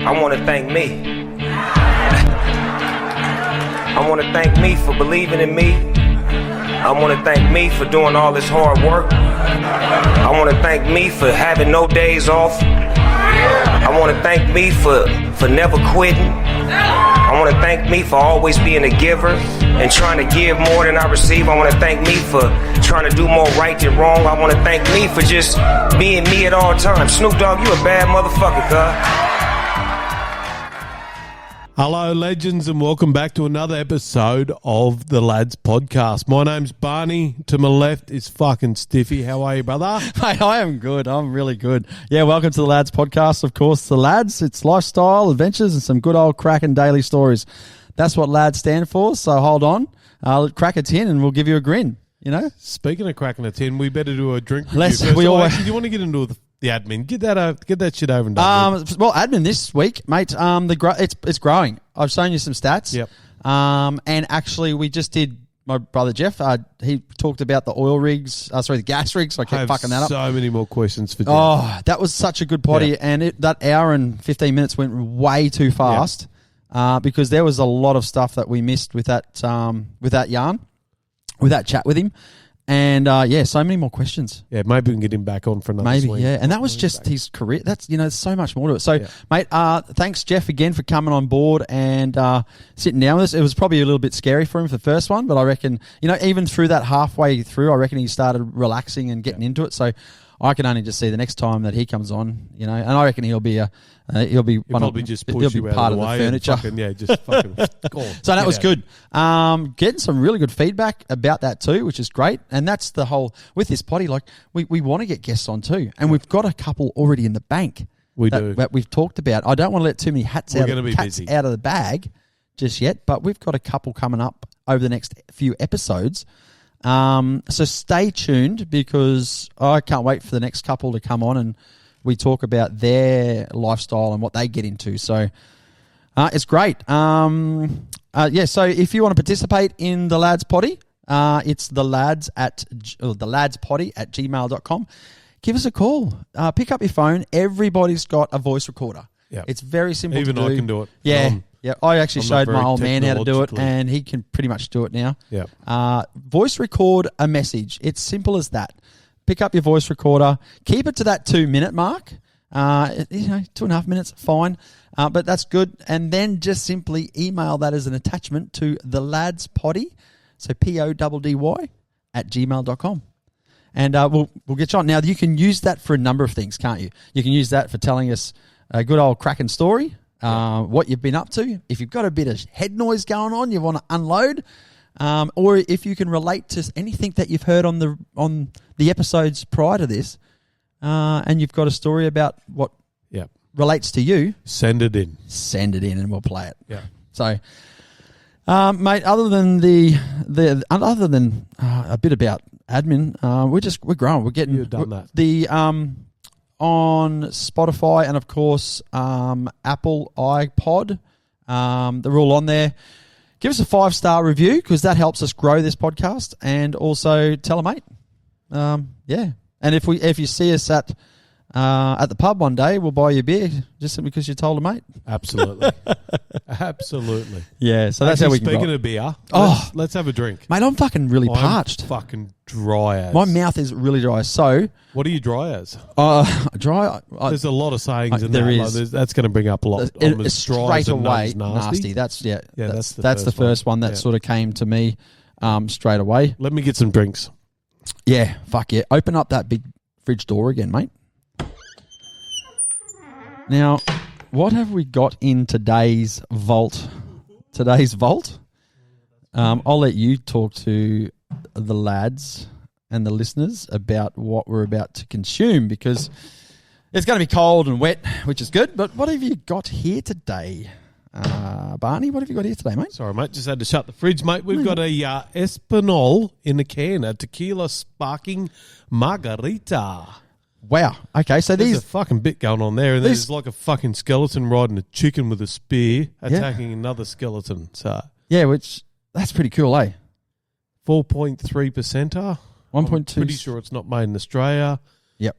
I want to thank me. I want to thank me for believing in me. I want to thank me for doing all this hard work. I want to thank me for having no days off. I want to thank me for never quitting. I want to thank me for always being a giver and trying to give more than I receive. I want to thank me for trying to do more right than wrong. I want to thank me for just being me at all times. Snoop Dogg, you a bad motherfucker, cuz. Hello, legends, and welcome back to another episode of the Lads Podcast. My name's Barney. To my left is fucking Stiffy. How are you, brother? Mate, I am good. I'm really good. Yeah, welcome to the Lads Podcast. Of course, the Lads, it's lifestyle, adventures, and some good old cracking daily stories. That's what Lads stand for, so hold on. Crack a tin and we'll give you a grin, you know? Speaking of cracking a tin, we better do a drink review Let's. first. We So always. actually, do you want to get into the admin? Get that shit over and done with. Well, admin this week, mate. It's growing. I've shown you some stats. Yep. And actually, we just did. My brother Jeff. He talked about the oil rigs. The gas rigs. So I I kept have fucking that up. so many more questions for Jeff. Oh, that was such a good potty, Yeah. and that hour and 15 minutes went way too fast because there was a lot of stuff that we missed with that yarn, with that chat with him, and so many more questions. Yeah, maybe we can get him back on for another Maybe, swing. yeah, and that was just his career. That's there's so much more to it. So, mate, thanks Jeff again for coming on board and sitting down with us. It was probably a little bit scary for him for the first one, but I reckon even through that halfway through, I reckon he started relaxing and getting into it. So, I can only just see the next time that he comes on, and I reckon he'll be Probably just push you part out of the way furniture. Just fucking go on. So that was Get out. good. Getting some really good feedback about that too, which is great. And that's the whole with this potty. Like we want to get guests on too, and we've got a couple already in the bank. We do. That we've talked about. I don't want to let too many cats We're out gonna of be busy. out of the bag just yet, but we've got a couple coming up over the next few episodes. So stay tuned because I can't wait for the next couple to come on and we talk about their lifestyle and what they get into. So it's great. So if you want to participate in the Lads Potty, it's theladspoddy@gmail.com. Give us a call. Pick up your phone. Everybody's got a voice recorder. Yep. It's very simple Even to do. I can do it. Yeah. Yeah, I actually I'm not showed my very old man how to do it, technologically- and he can pretty much do it now. Yeah. Voice record a message. It's simple as that. Pick up your voice recorder. Keep it to that 2-minute mark. 2.5 minutes, fine. But that's good. And then just simply email that as an attachment to the Lads Potty, so PODDY @gmail.com. And we'll get you on. Now, you can use that for a number of things, can't you? You can use that for telling us a good old cracking story. What you've been up to. If you've got a bit of head noise going on, you want to unload, or if you can relate to anything that you've heard on the episodes prior to this, and you've got a story about what relates to you, Send it in. and we'll play it. Yeah. So, mate, other than a bit about admin, we're growing. We're getting You've done that. On Spotify and, of course, Apple iPod. They're all on there. Give us a 5-star review because that helps us grow this podcast, and also tell a mate. And if you see us at the pub one day, we'll buy you a beer just because you told a mate. Absolutely. Absolutely. Yeah, so that's how we can Speaking grow. of beer, Oh. let's have a drink. Mate, I'm fucking really parched. I'm fucking dry as. My mouth is really dry. So, What are you dry as? dry. There's a lot of sayings in there that. is. That's going to bring up a lot. I'm as dry as straight a away nun's nasty. That's that's the first one that sort of came to me straight away. Let me get some drinks. Yeah, fuck yeah. Open up that big fridge door again, mate. Now, what have we got in today's vault? I'll let you talk to the lads and the listeners about what we're about to consume because it's going to be cold and wet, which is good. But what have you got here today? Barney, what have you got here today, mate? Sorry, mate. Just had to shut the fridge, mate. We've got a Espinol in a can, a tequila sparking margarita. Wow. Okay, so There's these... a fucking bit going on there, and there's like a fucking skeleton riding a chicken with a spear attacking another skeleton. So Yeah, that's pretty cool, eh? 4.3%. 1.2. I'm pretty sure it's not made in Australia. Yep.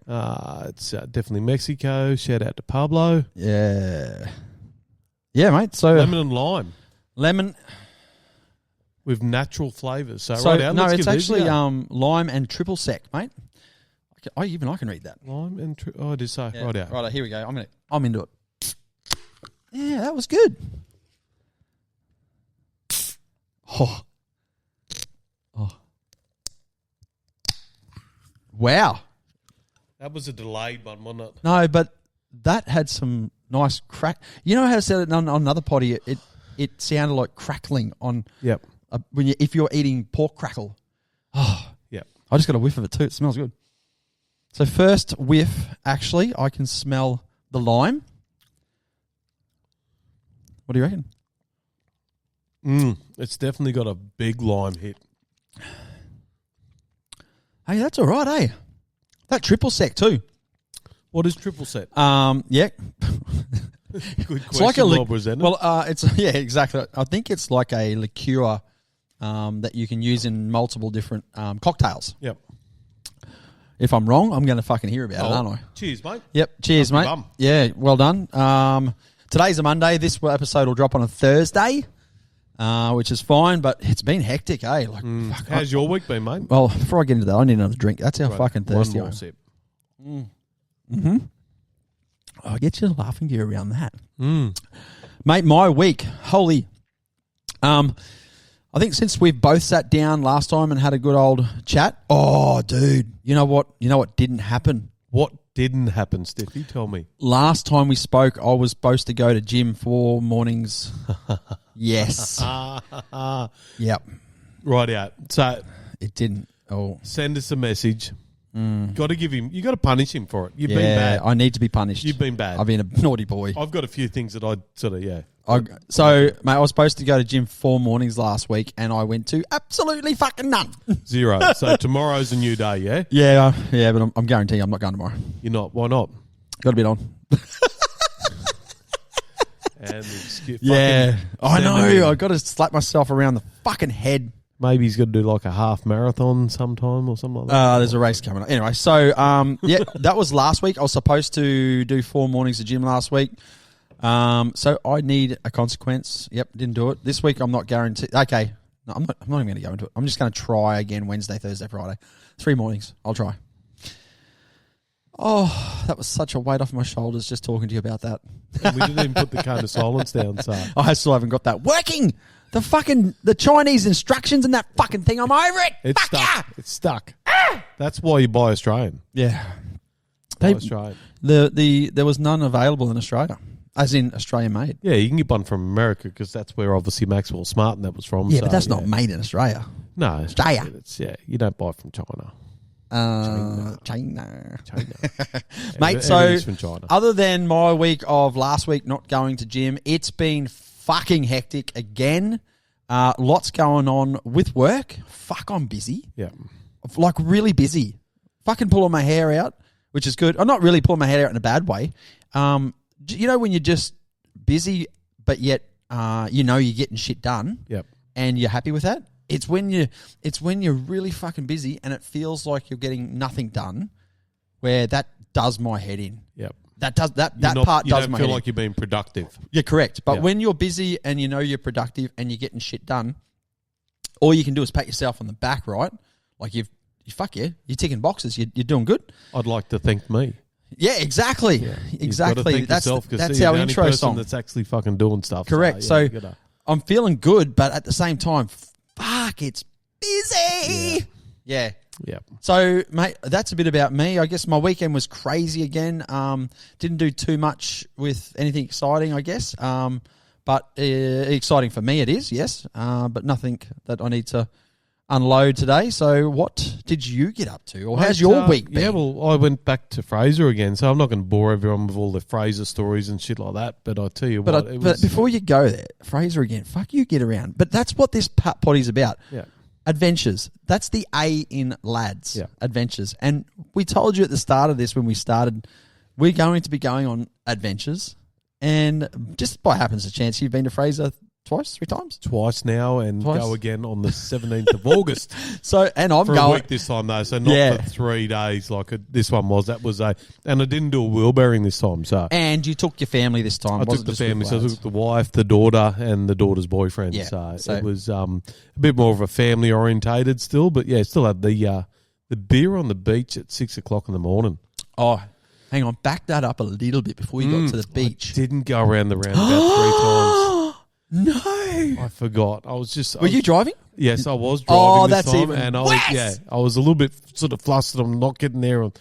It's definitely Mexico. Shout out to Pablo. Yeah. Yeah, mate. So Lemon and lime lemon. with natural flavours. So, So right out, no, let's it's give these a actually go. lime and triple sec, mate. Even I can read that. Lime and I did say Yeah. right out. Right, here we go. I'm into it. Yeah, that was good. Oh. Wow. That was a delayed one, wasn't it? No, but that had some nice crack. You know how I said it on another potty? It sounded like crackling on Yep. if you're eating pork crackle. Oh, Yep. I just got a whiff of it too. It smells good. So first whiff, actually, I can smell the lime. What do you reckon? It's definitely got a big lime hit. Hey, that's all right, eh? That triple sec too. What is triple set? Yeah. Good It's like a question, Bob, isn't it? well, it's yeah, exactly. I think it's like a liqueur that you can use in multiple different cocktails. Yep. If I'm wrong, I'm going to fucking hear about it, aren't I? Cheers, mate. Yep. Cheers, Up your mate. bum. Yeah, well done. Today's a Monday. This episode will drop on a Thursday, which is fine, but it's been hectic, eh? Like, fuck, How's your week been, mate? well, before I get into that, I need another drink. That's how fucking thirsty I One more am. sip. I get you laughing gear around that. Mate, my week, holy. I think since we've both sat down last time and had a good old chat. Oh, dude, you know what? You know what didn't happen? What didn't happen, Stiffy? Tell me. Last time we spoke, I was supposed to go to gym 4 mornings. Yes. Yep. Right out. So It didn't. Oh, send us a message. Got to give him. You got to punish him for it. You've yeah. been bad. I need to be punished. You've been bad. I've been a naughty boy. I've got a few things that I sort of So, mate, I was supposed to go to gym 4 mornings last week, and I went to absolutely fucking none. 0. So tomorrow's a new day. Yeah. Yeah, but I'm guaranteeing I'm not going tomorrow. You're not. Why not? Got a bit on. And Yeah, I know. him in. I got to slap myself around the fucking head. Maybe he's got to do like a half marathon sometime or something like that. There's a race coming up. Anyway, so yeah, that was last week. I was supposed to do 4 mornings of gym last week. So I need a consequence. Yep, didn't do it. This week I'm not guaranteed. Okay, no, I'm not even going to go into it. I'm just going to try again Wednesday, Thursday, Friday. 3 mornings. I'll try. Oh, that was such a weight off my shoulders just talking to you about that. And we didn't even put the cone of silence down. So I still haven't got that working. The Chinese instructions and that fucking thing. I'm over it. it's Fuck stuck. yeah. It's stuck. That's why you buy Australian. Yeah. Buy Australian. There was none available in Australia, as in Australian made. Yeah, you can get one from America because that's where obviously Maxwell Smart and that was from. Yeah, so, but that's not made in Australia. No, Australia. You don't buy from China. China. Everything's Mate, so from China. other than my week of last week not going to gym, it's been fucking hectic again. Lots going on with work. Fuck, I'm busy. Yeah. Like really busy. Fucking pulling my hair out, which is good. I'm not really pulling my hair out in a bad way. You know when you're just busy, but yet you're getting shit done. Yep. And you're happy with that. It's when you're really fucking busy and it feels like you're getting nothing done, where that does my head in. Yep. That part does You my don't head feel in. like you're being productive. You're correct. But Yeah. when you're busy and you know you're productive and you're getting shit done, all you can do is pat yourself on the back, right? Like you're ticking boxes. You're doing good. I'd like to thank me. Yeah, exactly. You've got to Exactly. thank That's yourself 'cause that's you're our the only intro person song. that's actually fucking doing stuff. Correct. So, yeah, So you gotta- I'm feeling good, but at the same time, fuck, it's busy. Yeah. yeah. So, mate, that's a bit about me. I guess my weekend was crazy again. Didn't do too much with anything exciting, I guess. But exciting for me it is, yes. But nothing that I need to unload today. So what did you get up to? Or how's your week been? Yeah, well, I went back to Fraser again, so I'm not going to bore everyone with all the Fraser stories and shit like that. But I tell you what, But before you go there, Fraser again, fuck you, get around. But that's what this potty's about. Yeah. Adventures. That's the A in lads. Yeah. Adventures. And we told you at the start of this when we started, we're going to be going on adventures. And just by happens of chance, you've been to Fraser twice, 3 times. Twice now, and Twice. go again on the 17th of August. So, and I'm For a going. week this time, though, so not for 3 days like this one was. That was and I didn't do a wheelbarrowing this time, so. And you took your family this time. I wasn't took the just with family, so I lads. took the wife, the daughter, and the daughter's boyfriend. Yeah, So it was a bit more of a family orientated still, but yeah, still had the beer on the beach at 6 o'clock in the morning. Oh, hang on. Back that up a little bit before you got to the beach. I didn't go around the roundabout 3 times. No. I forgot. I was just. Were you driving? Yes, I was driving Oh, this that's time, even and I worse. was a little bit sort of flustered. I'm not getting there,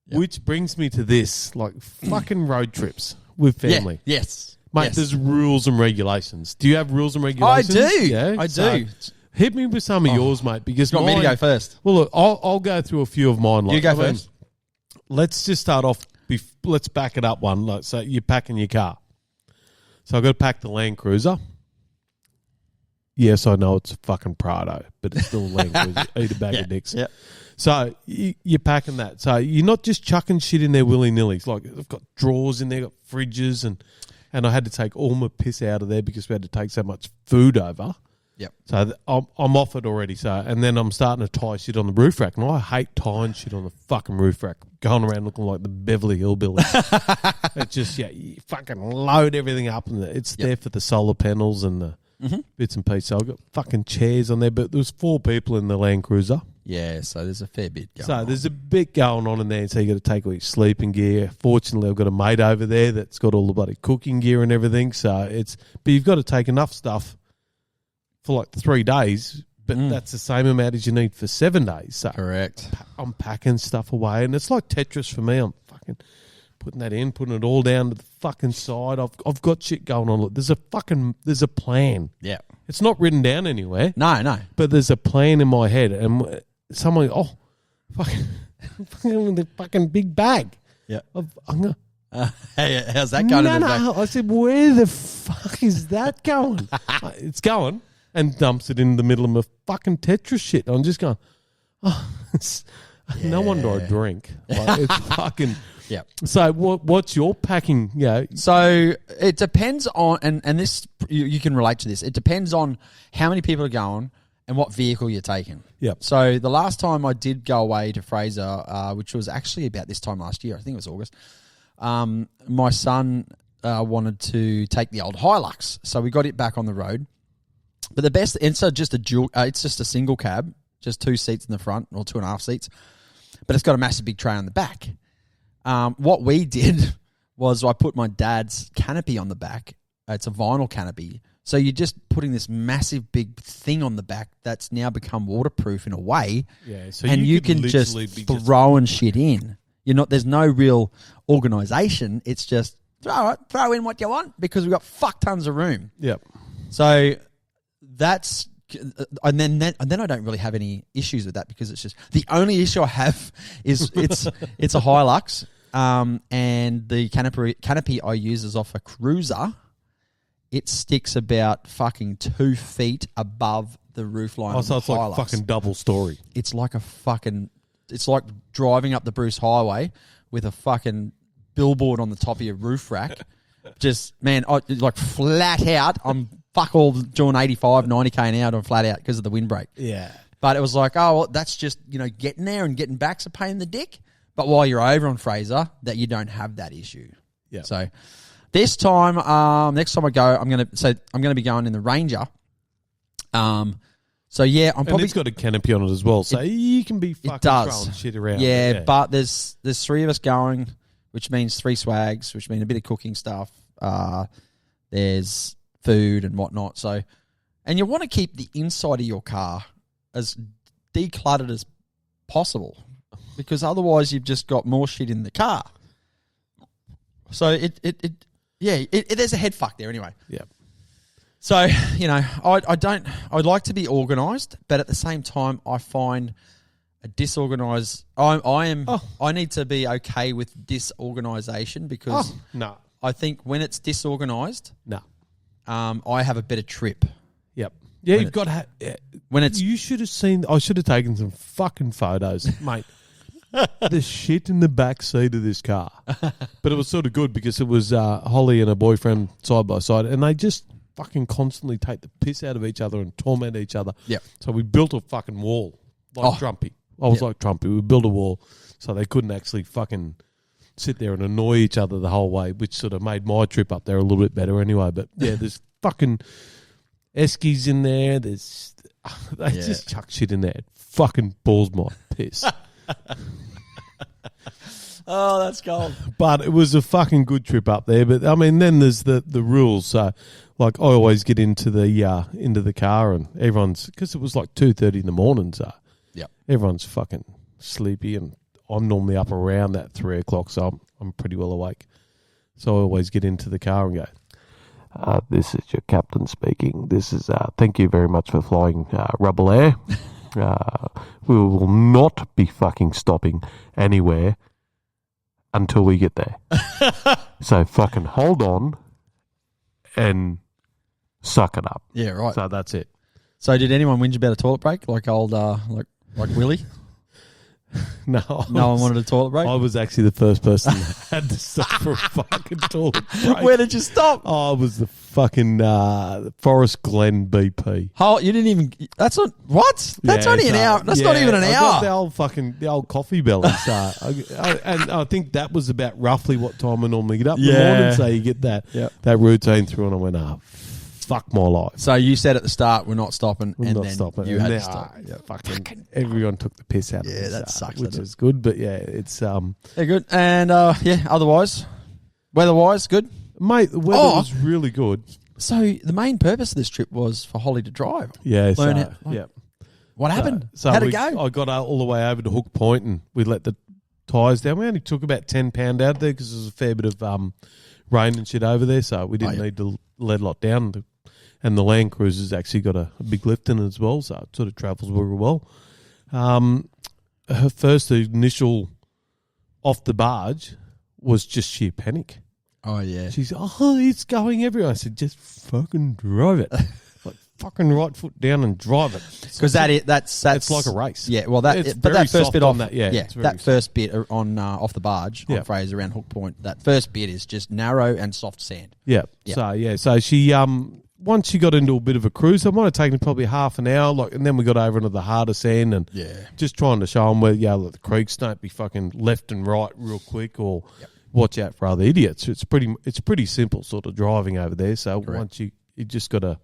which brings me to this: like fucking road trips with family. Yeah. Yes. Mate, Yes. there's rules and regulations. Do you have rules and I regulations? do. Yeah, I So do. hit me with some of yours, mate. Because You want me to mine- go first? Well, look, I'll go through a few of mine. Like, You go I mean, first. let's just start off. Let's back it up one. Like, so you're packing your car. So I've got to pack the Land Cruiser. Yes, I know it's a fucking Prado, but it's still a Land Cruiser. Eat a bag of dicks. Yeah. So you're packing that. So you're not just chucking shit in there willy-nilly. It's like I've got drawers in there, got fridges, and I had to take all my piss out of there because we had to take so much food over. Yep. So I'm off it already. So and then I'm starting to tie shit on the roof rack, and I hate tying shit on the fucking roof rack. Going around looking like the Beverly Hillbillies. It's just you fucking load everything up, and it's there for the solar panels and the bits and pieces. So I've got fucking chairs on there, but there was 4 people in the Land Cruiser. Yeah, so there's a fair bit going So on. there's a bit going on in there, so you got to take all your sleeping gear. Fortunately, I've got a mate over there that's got all the bloody cooking gear and everything. So but you've got to take enough stuff for like 3 days, but that's the same amount as you need for 7 days. So Correct. I'm packing stuff away, and it's like Tetris for me. I'm fucking putting that in, putting it all down to the fucking side. I've got shit going on. Look, there's a plan. Yeah. It's not written down anywhere, No. but there's a plan in my head, and someone, fucking the fucking big bag. Yeah. I'm gonna, Hey, how's that going? in the back? I said, where the fuck is that going? It's going, and dumps it in the middle of my fucking Tetris shit. I'm just going, no wonder I drink. Like, it's fucking. Yeah. So what's your packing? Yeah. So it depends on, and this you can relate to this. It depends on how many people are going and what vehicle you're taking. Yep. So the last time I did go away to Fraser, which was actually about this time last year, I think it was August. My son wanted to take the old Hilux, so we got it back on the road. But the best, and so just a dual, it's just a single cab, just 2 seats in the front or 2.5 seats, but it's got a massive big tray on the back. What we did was I put my dad's canopy on the back. It's a vinyl canopy. So you're just putting this massive big thing on the back that's now become waterproof in a way. Yeah. So And you could can just literally be throwing shit in. There's no real organisation. It's just throw in what you want because we've got fuck tons of room. Yep. So that's, and then I don't really have any issues with that because it's just the only issue I have is it's a Hilux, and the canopy I use is off a Cruiser. It sticks about fucking 2 feet above the roof line. Oh, of so the it's like Hilux. fucking double story. It's like it's like driving up the Bruce Highway with a fucking billboard on the top of your roof rack. Just, man, like flat out. I'm fuck all doing 85, 90k an hour on flat out because of the windbreak. Yeah. But it was like, oh, well, that's just, getting there and getting back's a pain in the dick. But while you're over on Fraser, that you don't have that issue. Yeah. So this time, next time I go, I'm gonna be going in the Ranger. So yeah, I'm And probably it's got a canopy on it as well, so you can be fucking does. throwing shit around. Yeah, but there's 3 of us going, which means 3 swags, which means a bit of cooking stuff. There's food and whatnot. So, and you want to keep the inside of your car as decluttered as possible, because otherwise you've just got more shit in the car. So there's a head fuck there anyway. Yeah. So, I'd like to be organised, but at the same time, I find a disorganised. I need to be okay with disorganisation because No. I think when it's disorganised, No. I have a better trip. Yep. Yeah, When you've got to When it's you should have seen. I should have taken some fucking photos, mate. The shit in the back seat of this car, but it was sort of good because it was Holley and her boyfriend side by side, and they just fucking constantly take the piss out of each other and torment each other. Yep. So we built a fucking wall like Trumpy. I was like Trumpy. We built a wall so they couldn't actually fucking sit there and annoy each other the whole way, which sort of made my trip up there a little bit better anyway. But yeah, there's fucking Eskies in there. They just chuck shit in there. It fucking balls my piss. Oh, that's gold. But it was a fucking good trip up there. But I mean, then there's the rules. So, like, I always get into the car and everyone's, because it was like 2:30 in the morning. So everyone's fucking sleepy, and I'm normally up around that 3 o'clock. So I'm pretty well awake. So I always get into the car and go, "This is your captain speaking. This is thank you very much for flying Rebel Air. We will not be fucking stopping anywhere until we get there. So fucking hold on and suck it up." Yeah, right. So that's it. So did anyone whinge about a toilet break like old like Willie? No one wanted a toilet break? I was actually the first person that had to stop for a fucking toilet break. Where did you stop? I was the fucking Forest Glen BP. Oh, you didn't even. That's not what. That's only an hour. That's not even an I hour. got the old coffee belly. So and I think that was about roughly what time I normally get up in the morning. So you get that routine through, and I went, fuck my life. So you said at the start, we're not stopping, We're and not then stopping. you And had now, to stop. fucking everyone took the piss out of Yeah, us. that sucks, Which doesn't is good, but yeah, it's They're good, and otherwise, weather-wise, good. mate, the weather was really good. So the main purpose of this trip was for Holley to drive. Yeah, Learn so, how- yeah. What happened? So How'd it go? I got all the way over to Hook Point and we let the tyres down. We only took about £10 out there because there was a fair bit of rain and shit over there, so we didn't need to let a lot down. And the Land Cruiser's actually got a big lift in it as well, so it sort of travels very well. Her first initial off the barge was just sheer panic. Oh, yeah. She's, it's going everywhere. I said, just fucking drive it. Like, fucking right foot down and drive it. Because that's it's like a race. Yeah, well, It's but very that first soft bit on off that, yeah, it's very that first bit on off the barge on Fraser around Hook Point. That first bit is just narrow and soft sand. Yeah. So she once she got into a bit of a cruise, it might have taken probably half an hour, and then we got over into the harder sand and just trying to show them where the creeks don't be fucking left and right real quick or watch out for other idiots. It's pretty simple sort of driving over there. So once you just got to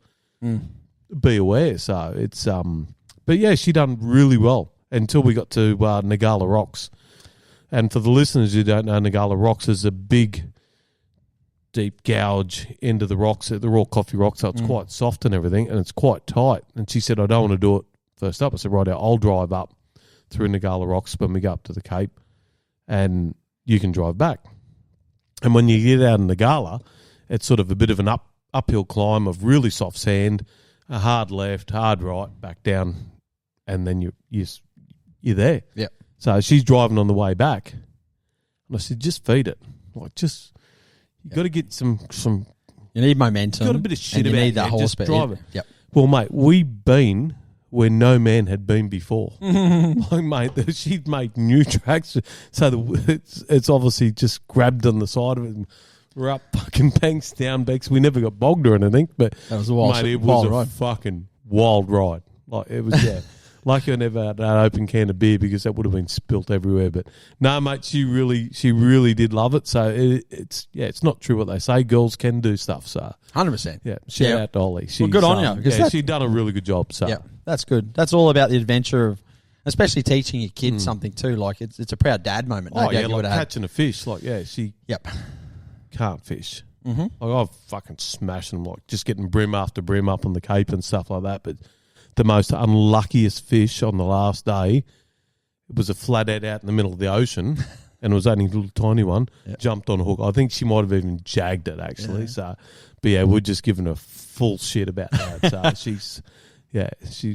be aware. So it's but yeah, she done really well until we got to Nagala Rocks. And for the listeners who don't know, Nagala Rocks is a big, deep gouge into the rocks. They're all coffee rocks, so it's quite soft and everything, and it's quite tight. And she said, I don't want to do it first up. I said, right, I'll drive up through Nagala Rocks when we go up to the Cape, and you can drive back. And when you get out in Nagala, it's sort of a bit of an uphill climb of really soft sand, a hard left, hard right, back down, and then you're there. Yeah. So she's driving on the way back, and I said, just feed it. You got to get some. You need momentum. Got a bit of shit and you about need that you. horse Just drive it. Yep. Well, mate, we've been where no man had been before. Mate, she'd made new tracks, so it's obviously just grabbed on the side of it. And we're up fucking banks, down banks. We never got bogged or anything, but that was a wild, mate, it was ride. fucking wild ride. It was lucky I never had that open can of beer because that would have been spilt everywhere. But no, mate, she really did love it. So it's not true what they say. Girls can do stuff. So 100%. yeah, shout out to Holley. Good on you. She'd done a really good job. So yeah, that's good. That's all about the adventure of, especially teaching your kids something too. Like it's a proud dad moment. No doubt you would have catching a fish. She can't fish. Mm-hmm. I've fucking smashed them, just getting brim after brim up on the Cape and stuff like that. But the most unluckiest fish on the last day, it was a flathead out in the middle of the ocean, and it was only a little tiny one, jumped on a hook. I think she might have even jagged it, actually. So, but yeah, we're just giving her full shit about that. So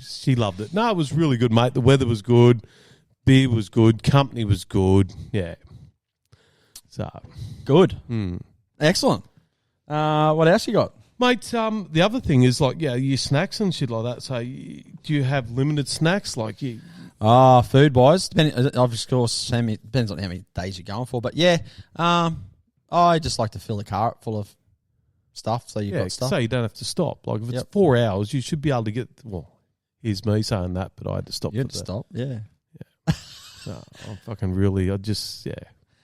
she loved it. No, it was really good, mate. The weather was good, beer was good, company was good. Yeah. So good. Excellent. What else you got? Mate, the other thing is your snacks and shit like that. So do you have limited snacks? Food wise, of course, depends on how many days you're going for. But yeah, I just like to fill the car up full of stuff, so you've got stuff. So you don't have to stop. Like if it's Yep. 4 hours, you should be able to get. Well, here's me saying that, but I had to stop. You for had to that. stop, yeah. No, I'm fucking really. I just I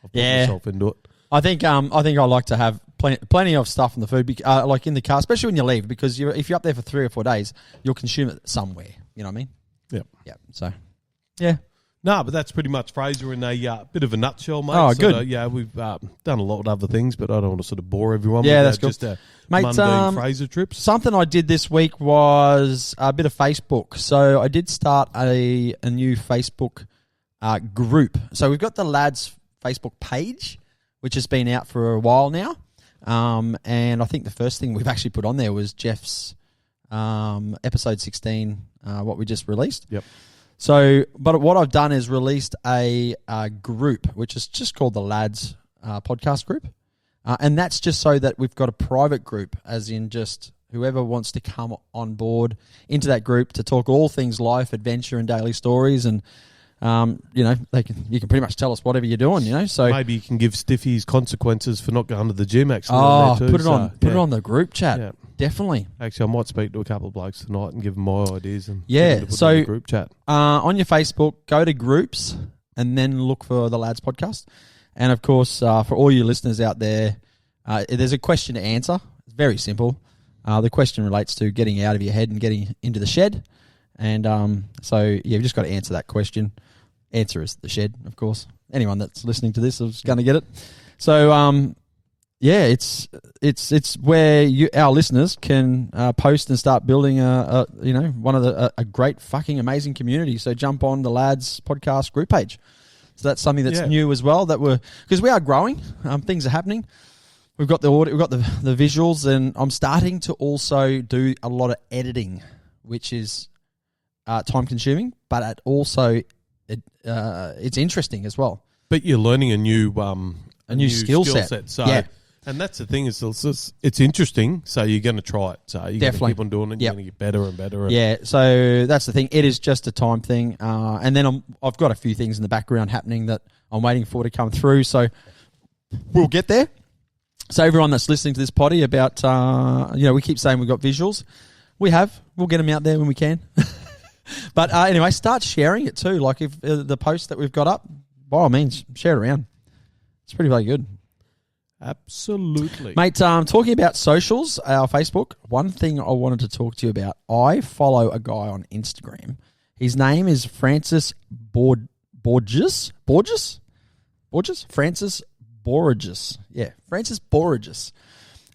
put Yeah. myself into it. I think I like to have plenty of stuff in the food, like in the car, especially when you leave, because if you're up there for 3 or 4 days, you'll consume it somewhere. You know what I mean? Yep. Yeah. So, yeah. No, but that's pretty much Fraser in a bit of a nutshell, mate. Oh, Sort good. of, yeah, we've done a lot of other things, but I don't want to sort of bore everyone. Yeah, with that's cool. Just a Mate, mundane Fraser trips. Something I did this week was a bit of Facebook. So I did start a new Facebook group. So we've got the lads Facebook page, which has been out for a while now. And I think the first thing we've actually put on there was Jeff's episode 16, what we just released. Yep. So, but what I've done is released a group, which is just called the Lads Podcast Group. And that's just so that we've got a private group, as in just whoever wants to come on board into that group to talk all things life, adventure, and daily stories. And, you know, you can pretty much tell us whatever you're doing, you know. So maybe you can give Stiffys consequences for not going to the gym, actually. oh, on there too, put it on the group chat. Yeah. Definitely. Actually, I might speak to a couple of blokes tonight and give them my ideas. And Yeah, get them to put so- it in the group chat. On your Facebook, go to groups and then look for the Lads Podcast. And of course, for all you listeners out there, there's a question to answer. It's very simple. The question relates to getting out of your head and getting into the shed. And so you've just got to answer that question. Answer is the shed, of course. Anyone that's listening to this is going to get it. So, yeah, it's where our listeners can post and start building a great fucking amazing community. So jump on the Lads Podcast group page. So that's something that's new as well. Because we are growing. Things are happening. We've got the audio, we've got the visuals, and I'm starting to also do a lot of editing, which is time consuming, but it's interesting as well. But you're learning a new skill set. So, yeah. And that's the thing, is it's interesting, so you're going to try it. So you're going to keep on doing it, you're going to get better and better. Yeah, so that's the thing. It is just a time thing. And then I've got a few things in the background happening that I'm waiting for to come through, so we'll get there. So everyone that's listening to this potty about, we keep saying we've got visuals. We have. We'll get them out there when we can. But anyway, start sharing it too. Like if the post that we've got up, by all means, share it around. It's pretty very good. Absolutely. Mate, talking about socials, our Facebook, one thing I wanted to talk to you about, I follow a guy on Instagram. His name is Francis Bourgeois? Francis Bourgeois. Yeah, Francis Bourgeois.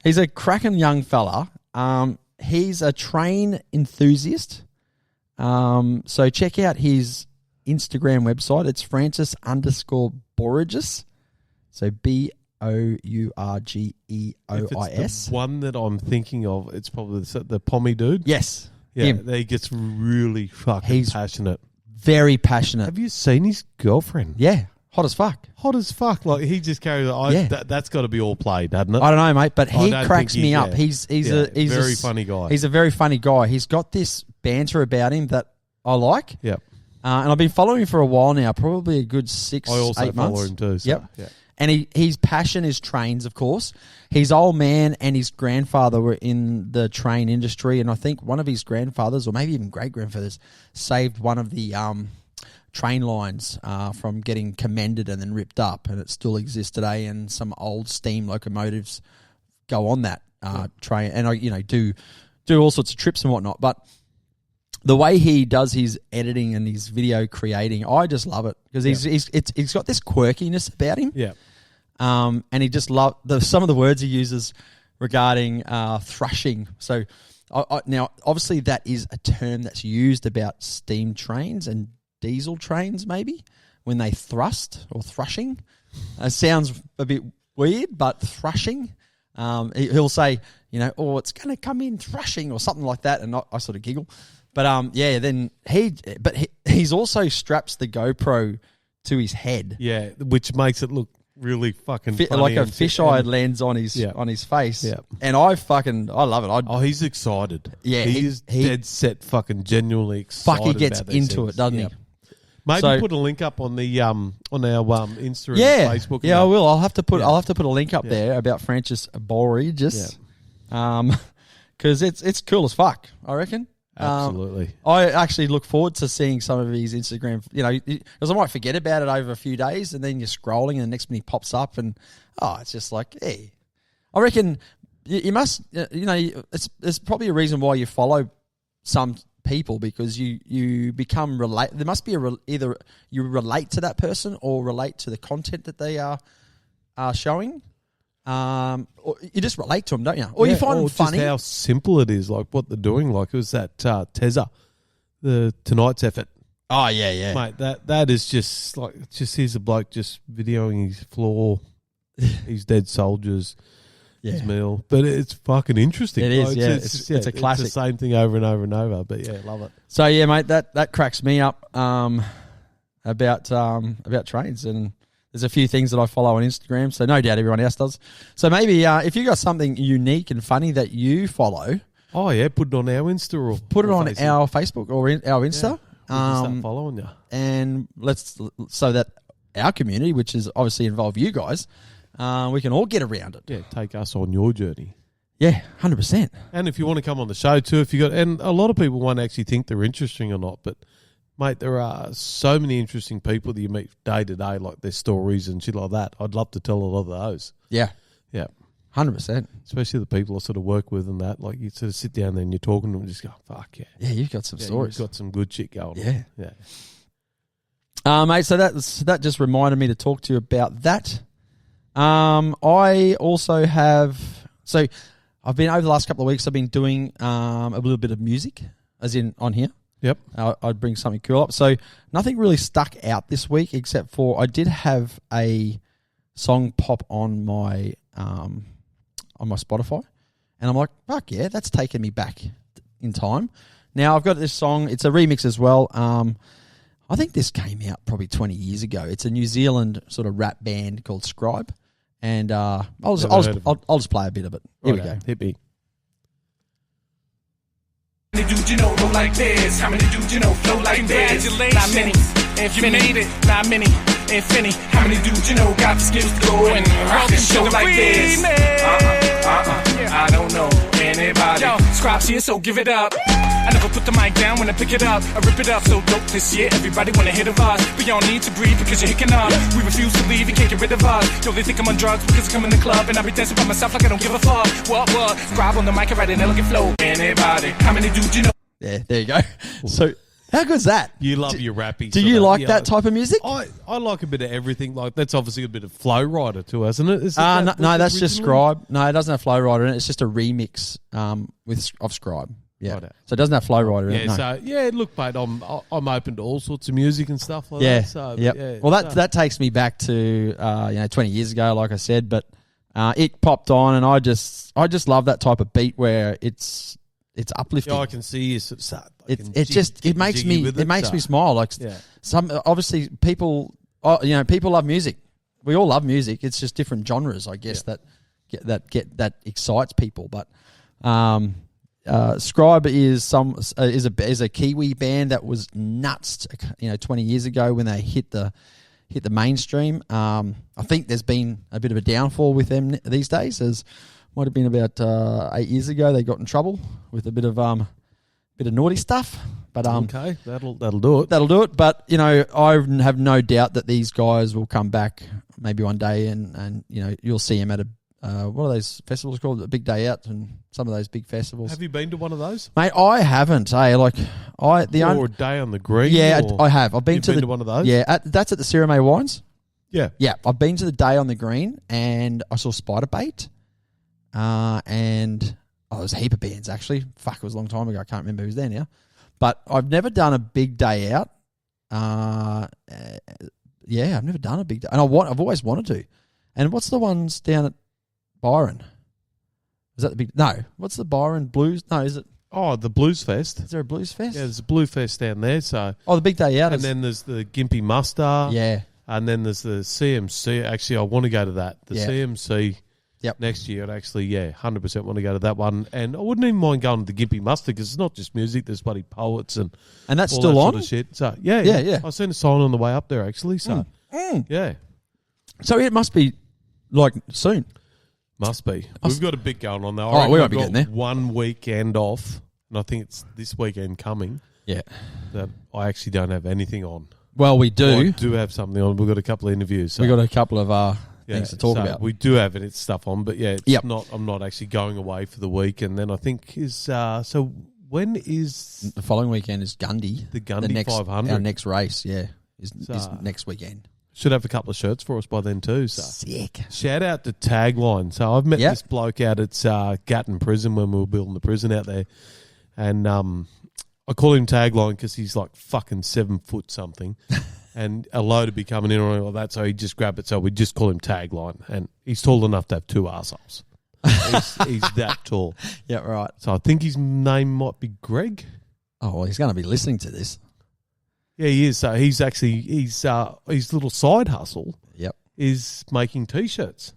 He's a cracking young fella. He's a train enthusiast. So check out his Instagram website. It's Francis_Bourgeois. So Bourgeois. If it's the one that I'm thinking of, it's probably the Pommy dude. Yes. Yeah, him. he gets really fucking He's passionate. Very passionate. Have you seen his girlfriend? Yeah. Hot as fuck. Hot as fuck. Like, he just carries it. That's got to be all played, hasn't it? I don't know, mate, but he don't cracks think me up. He's a very funny guy. He's a very funny guy. He's got this banter about him that I like. Yep. And I've been following him for a while now, probably a good 6, 8 months. I also follow him too. So, Yep. Yeah. And his passion is trains, of course. His old man and his grandfather were in the train industry, and I think one of his grandfathers, or maybe even great-grandfathers, saved one of the train lines from getting commended and then ripped up, and it still exists today, and some old steam locomotives go on that train, and I do all sorts of trips and whatnot, but the way he does his editing and his video creating, I just love it, because he's got this quirkiness about him. Yeah. And he just some of the words he uses regarding thrushing. So now, obviously, that is a term that's used about steam trains and diesel trains, maybe, when they thrust or thrushing. Sounds a bit weird, but thrushing. He'll say, it's going to come in thrushing or something like that, and I sort of giggle. But then he's also straps the GoPro to his head. Yeah, which makes it look really fucking funny, like a fisheye lands on his face. Yeah. And I love it. He's excited. Yeah, he's dead set, fucking genuinely excited. Fuck, he gets about these into things. it, doesn't he? Maybe put a link up on the on our Insta and Facebook. Yeah, I will. I'll have to put a link up there about Francis Bourgeois. because it's cool as fuck, I reckon. Absolutely. I actually look forward to seeing some of his Instagram, because I might forget about it over a few days, and then you're scrolling, and the next minute he pops up, and it's just like, hey, I reckon you must, it's probably a reason why you follow some people, because you become there must be either you relate to that person or relate to the content that they are showing. Or you just relate to them, don't you? Or you find them funny. Just how simple it is, like what they're doing. Like it was that Tezza, the Tonight's effort. Oh yeah, mate. That is just like here's a bloke just videoing his floor, his dead soldiers, his meal. But it's fucking interesting. It is. It's a classic. It's the same thing over and over and over. But yeah, love it. So yeah, mate, that cracks me up about trains, and there's a few things that I follow on Instagram, so no doubt everyone else does. So maybe if you got something unique and funny that you follow, put it on our Insta or put it on our Facebook or our Insta. Yeah, start following you, and so that our community, which is obviously involve you guys, we can all get around it. Yeah, take us on your journey. Yeah, 100%. And if you want to come on the show too, and a lot of people won't actually think they're interesting or not, but mate, there are so many interesting people that you meet day to day, like their stories and shit like that. I'd love to tell a lot of those. Yeah. Yeah. 100%. Especially the people I sort of work with and that. Like you sort of sit down there and you're talking to them and just go, fuck yeah. Yeah, you've got some stories. You've got some good shit going on. Yeah. Mate, so that just reminded me to talk to you about that. I also have... So I've been, over the last couple of weeks, I've been doing a little bit of music, as in on here. Yep. I'd bring something cool up. So nothing really stuck out this week, except for I did have a song pop on my Spotify, and I'm like, fuck yeah, that's taken me back in time. Now I've got this song. It's a remix as well. I think this came out probably 20 years ago. It's a New Zealand sort of rap band called Scribe, and I'll just play a bit of it. Here we go. Hit me. How many dudes you know roll like this? How many dudes you know flow like this? Not many, if you made it. Not many, if any. How many dudes you know got the skills to go and rock a show like this? I don't know anybody. Yo, Scribe's here, so give it up. I never put the mic down when I pick it up. I rip it up so dope this year. Everybody wanna hit of us, but y'all need to breathe because you're hicking up. We refuse to leave, you can't get rid of us. Yo, they think I'm on drugs because I come in the club and I be dancing by myself like I don't give a fuck. What? Scribe on the mic and write an elegant flow. Anybody? How many dudes you know? Yeah, there you go. So, how good's that? You love your rappy. Do you like that type of music? I like a bit of everything. Like that's obviously a bit of Flow Rider too, hasn't it? No, that's just Scribe. No, it doesn't have Flow Rider in it. It's just a remix of Scribe. Yeah, Righto. So it doesn't have Flow Rider in it. No. So look, mate, I'm open to all sorts of music and stuff like that. So, yeah. Well, that takes me back to 20 years ago, like I said. But it popped on, and I just love that type of beat where it's uplifting. Yeah, I can see you. It makes me smile. Like some obviously people love music. We all love music. It's just different genres, I guess, that excites people. But Scribe is a Kiwi band that was nuts. 20 years ago when they hit the mainstream. I think there's been a bit of a downfall with them these days. As might have been about 8 years ago, they got in trouble with a bit of naughty stuff. But okay, that'll do it. That'll do it. But I have no doubt that these guys will come back maybe one day, and you'll see them at a what are those festivals called? A Big Day Out, and some of those big festivals. Have you been to one of those, mate? I haven't. Or a Day on the Green. Yeah, I have. I've been to one of those. Yeah, that's at the Sierra Wines. Yeah, I've been to the Day on the Green, and I saw Spider Bait. And there's a heap of bands actually. Fuck, it was a long time ago. I can't remember who's there now. But I've never done a big day out. I've never done a big day, and I've always wanted to. And what's the ones down at Byron? Is that the big? No. What's the Byron Blues? No, is it? Oh, the Blues Fest. Is there a Blues Fest? Yeah, there's a Blues Fest down there. So. The big day out. And then there's the Gympie Muster. Yeah. And then there's the CMC. Actually, I want to go to that. The CMC. Yep. Next year, I'd actually, 100% want to go to that one. And I wouldn't even mind going to the Gympie Muster because it's not just music. There's bloody poets and that's all still that on? sort of shit. So, yeah. I've seen a sign on the way up there, actually. So, yeah. So it must be, like, soon. Must be. We've got a bit going on though. Oh, we won't be I've got getting there. one weekend off, and I think it's this weekend coming Yeah. that I actually don't have anything on. Well, we I do. do have something on. We've got a couple of interviews. So, We got a couple of things to talk so about. We do have it stuff on, but yeah, it's Yep. not. I'm not actually going away for the week, and then I think is so. When is The following weekend is Gundy. the Gundy 500? Our next race, is So- next weekend. Should have a couple of shirts for us by then too. So Sick. shout out to Tagline. So I've met Yep. this bloke out at Gatton Prison when we were building the prison out there, and I call him Tagline because he's like fucking 7 foot something, and a load to be coming in or anything like that. So he just grabbed it. So we just call him Tagline, and he's tall enough to have 2 arseholes. he's that tall. Yeah, right. So I think his name might be Greg. Oh, well, he's going to be listening to this. Yeah, he is. So he's actually his little side hustle Yep. is making t-shirts.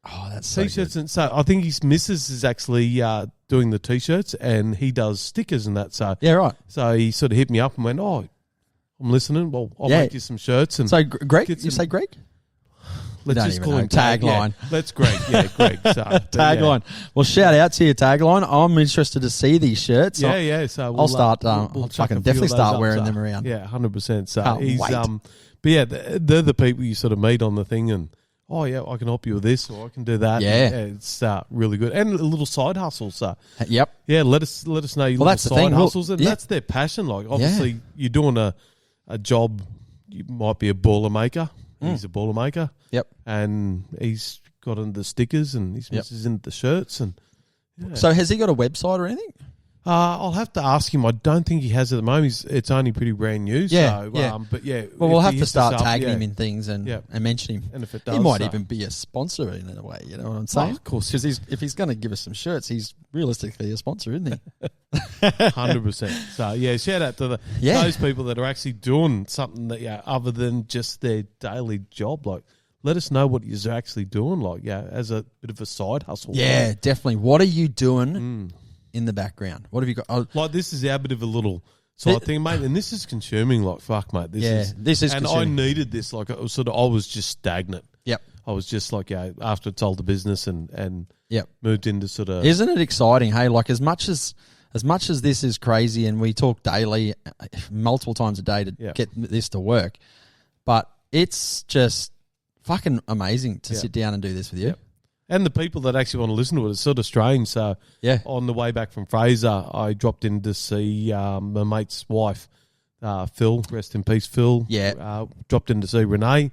Oh, that's so T-shirts, good. and so I think his missus is actually doing the t-shirts, and he does stickers and that. So Yeah, right. so he sort of hit me up and went, "Oh, I'm listening. Well, I'll Yeah. make you some shirts." And So, Greg, Get you some- say Greg? let's don't just even call know. him Tagline. Yeah, let's Greg. Yeah, Greg. So, but Tagline. Well, shout out to you, Tagline. I'm interested to see these shirts. Yeah, yeah. So I'll start. we'll I'll chuck fucking a few definitely of those start up, wearing so, them around. Yeah, 100%. So Can't he's wait. but yeah, they're the people you sort of meet on the thing, and oh yeah, I can help you with this, or I can do that. Yeah. It's really good, and a little side hustle. So Yep. yeah, let us know your Well, little that's the side thing. Well, hustles, and yeah. that's their passion. Like obviously, you're doing a job. You might be a baller maker. He's a baller maker. Yep. And he's got into the stickers, and his missus into the shirts, and yeah. So, has he got a website or anything? I'll have to ask him. I don't think he has at the moment. It's only pretty brand new. Yeah, So, yeah. But yeah. Well, if we'll he have to hits start us up, tagging yeah. him in things and mention him. And if it He does, might so- even be a sponsor in a way. You know what I'm saying? of course. Because if he's going to give us some shirts, he's realistically a sponsor, isn't he? 100%. So yeah, shout out to Yeah. those people that are actually doing something that other than just their daily job. Like, let us know what you're actually doing. Like, as a bit of a side hustle. Yeah, definitely. What are you doing in the background? What have you got? Oh, Like, this is our bit of a little side thing, mate. And this is consuming. Like, fuck, mate. This is and consuming. I needed this. Like, it was I was just stagnant. Yep. I was just like, after I sold the business and Yep. moved into sort of. Isn't it exciting? Hey, like as much as this is crazy, and we talk daily, multiple times a day to get this to work, but it's just fucking amazing to sit down and do this with you. Yep. And the people that actually want to listen to it, it's sort of strange. So on the way back from Fraser, I dropped in to see my mate's wife, Phil. Rest in peace, Phil. Yeah. Dropped in to see Renee,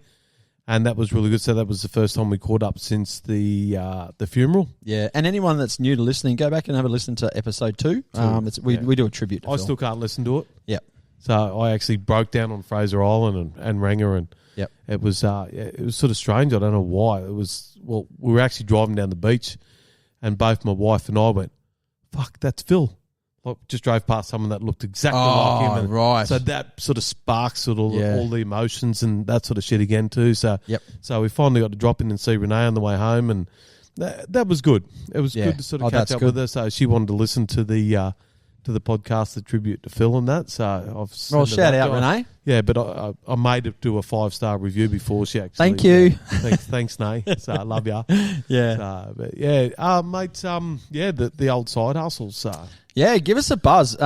and that was really good. So that was the first time we caught up since the funeral. Yeah, and anyone that's new to listening, go back and have a listen to episode 2. We do a tribute to I Phil. still can't listen to it. Yep. So I actually broke down on Fraser Island and rang her, and Yep. it was sort of strange. I don't know why. It was we were actually driving down the beach, and both my wife and I went, "Fuck, that's Phil." Like, just drove past someone that looked exactly like him. And right. So that sort of sparks sort of all the emotions and that sort of shit again too. So so we finally got to drop in and see Renee on the way home, and that was good. It was good to sort of catch up with her. So she wanted to listen to the podcast, the tribute to Phil and that. So I've shout out, Renee. Yeah, but I made it do a 5-star review before she actually. Thank you. Thanks, Nay. So I love ya. Yeah. But yeah, mate. The old side hustles. Yeah, give us a buzz.